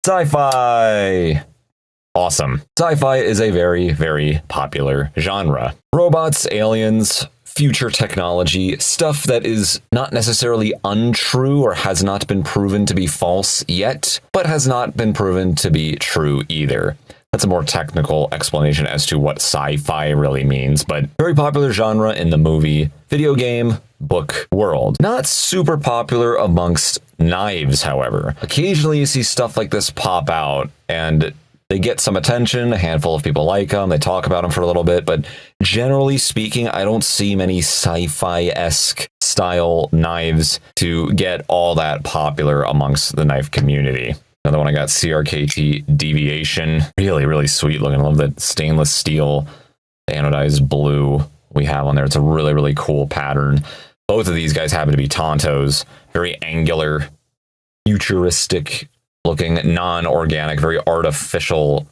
Sci-Fi! Awesome. Sci-fi is a very, very popular genre. Robots, aliens, future technology, stuff that is not necessarily untrue or has not been proven to be false yet, but has not been proven to be true either. That's a more technical explanation as to what sci-fi really means, but very popular genre in the movie, video game, book world. Not super popular amongst knives, however. Occasionally you see stuff like this pop out, and they get some attention, a handful of people like them, they talk about them for a little bit, but generally speaking, I don't see many sci-fi-esque style knives to get all that popular amongst the knife community. Another one I got, CRKT Deviation. Really, really sweet looking. I love that stainless steel anodized blue we have on there. It's a really, really cool pattern. Both of these guys happen to be Tontos. Very angular, futuristic looking, non-organic, very artificial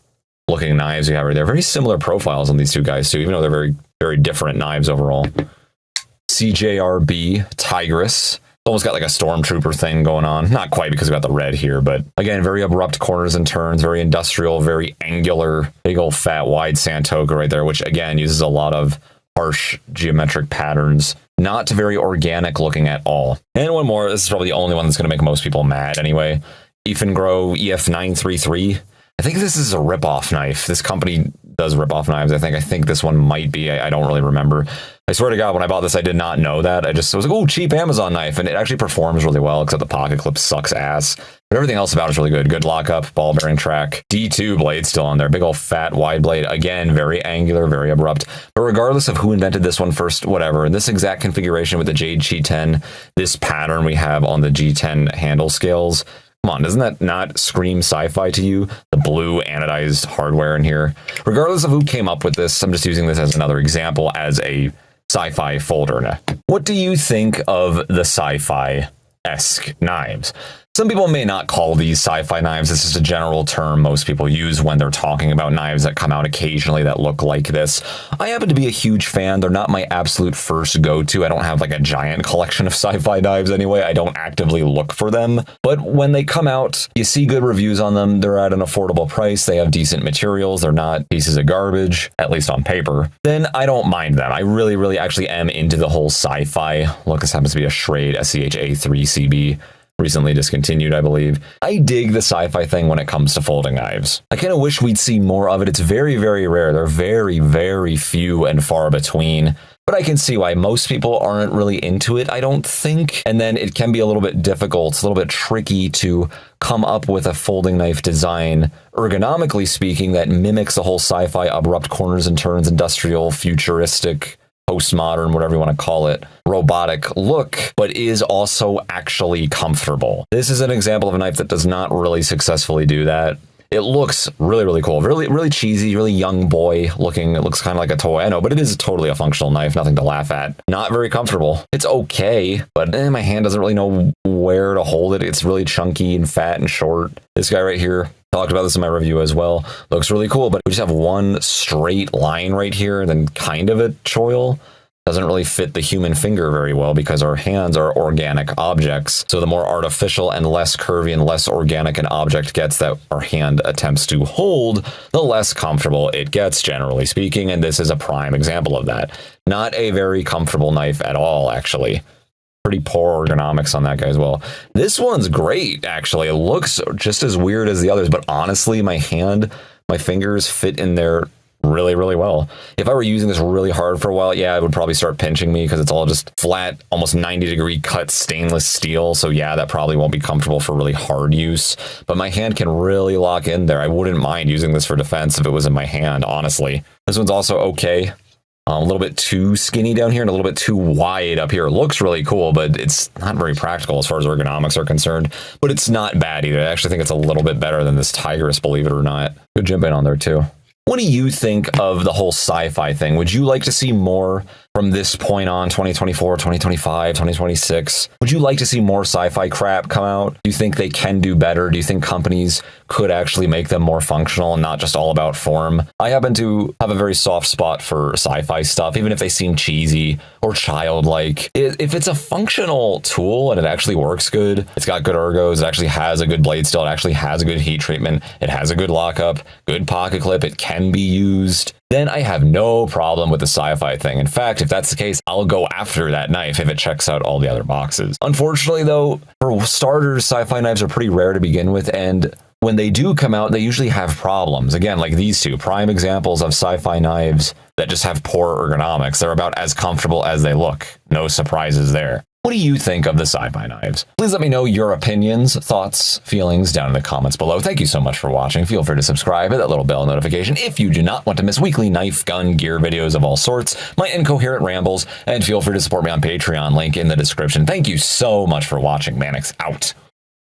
looking knives you have right there. Very similar profiles on these two guys too, even though they're very, very different knives overall. CJRB Tigress. Almost got like a stormtrooper thing going on. Not quite because we got the red here, but again, very abrupt corners and turns, very industrial, very angular, big old fat wide Santoka right there, which again uses a lot of harsh geometric patterns. Not very organic looking at all. And one more, this is probably the only one that's going to make most people mad anyway. Ifengro EF933. I think this is a rip-off knife. This company does rip-off knives, I think. I think this one might be. I don't really remember. I swear to God, when I bought this, I did not know that. I was like, oh, cheap Amazon knife. And it actually performs really well, except the pocket clip sucks ass. But everything else about it is really good. Good lockup, ball bearing track. D2 blade still on there. Big old fat wide blade. Again, very angular, very abrupt. But regardless of who invented this one first, whatever, in this exact configuration with the Jade G10, this pattern we have on the G10 handle scales, come on, doesn't that not scream sci-fi to you? The blue anodized hardware in here. Regardless of who came up with this, I'm just using this as another example as a sci-fi folder. What do you think of the sci-fi-esque knives? Some people may not call these sci-fi knives. This is a general term most people use when they're talking about knives that come out occasionally that look like this. I happen to be a huge fan. They're not my absolute first go-to. I don't have like a giant collection of sci-fi knives anyway. I don't actively look for them. But when they come out, you see good reviews on them. They're at an affordable price. They have decent materials. They're not pieces of garbage, at least on paper. Then I don't mind them. I really, really actually am into the whole sci-fi. Look, this happens to be a Schrade SCH-A3CB. Recently discontinued, I believe. I dig the sci-fi thing when it comes to folding knives. I kind of wish we'd see more of it. It's very, very rare. They're very, very few and far between. But I can see why most people aren't really into it, I don't think. And then it can be a little bit difficult, a little bit tricky to come up with a folding knife design, ergonomically speaking, that mimics the whole sci-fi abrupt corners and turns, industrial, futuristic, postmodern, whatever you want to call it, robotic look, but is also actually comfortable. This is an example of a knife that does not really successfully do that. It looks really, really cool. Really, really cheesy, really young boy looking. It looks kind of like a toy. I know, but it is totally a functional knife. Nothing to laugh at. Not very comfortable. It's okay, but my hand doesn't really know where to hold it. It's really chunky and fat and short. This guy right here, talked about this in my review as well. Looks really cool, but we just have one straight line right here and then kind of a choil. Doesn't really fit the human finger very well because our hands are organic objects. So the more artificial and less curvy and less organic an object gets that our hand attempts to hold, the less comfortable it gets, generally speaking. And this is a prime example of that. Not a very comfortable knife at all, actually. Pretty poor ergonomics on that guy as well. This one's great, actually. It looks just as weird as the others, but honestly, my fingers fit in there really, really well. If I were using this really hard for a while, yeah, it would probably start pinching me because it's all just flat, almost 90-degree cut stainless steel. So yeah, that probably won't be comfortable for really hard use, but my hand can really lock in there. I wouldn't mind using this for defense if it was in my hand, honestly. This one's also okay. A little bit too skinny down here and a little bit too wide up here. It looks really cool, but it's not very practical as far as ergonomics are concerned. But it's not bad either. I actually think it's a little bit better than this Tigress, believe it or not. Good jump in on there too. What do you think of the whole sci-fi thing? Would you like to see more from this point on, 2024, 2025, 2026? Would you like to see more sci-fi crap come out? Do you think they can do better? Do you think companies could actually make them more functional and not just all about form? I happen to have a very soft spot for sci-fi stuff, even if they seem cheesy or childlike. If it's a functional tool and it actually works good, it's got good ergos, it actually has a good blade steel, it actually has a good heat treatment, it has a good lockup, good pocket clip, it can be used, then I have no problem with the sci-fi thing. In fact, if that's the case, I'll go after that knife if it checks out all the other boxes. Unfortunately, though, for starters, sci-fi knives are pretty rare to begin with, and when they do come out, they usually have problems. Again, like these two, prime examples of sci-fi knives that just have poor ergonomics. They're about as comfortable as they look. No surprises there. What do you think of the sci-fi knives? Please let me know your opinions, thoughts, feelings down in the comments below. Thank you so much for watching. Feel free to subscribe, hit that little bell notification if you do not want to miss weekly knife, gun, gear videos of all sorts, my incoherent rambles, and feel free to support me on Patreon, link in the description. Thank you so much for watching. Mannix out.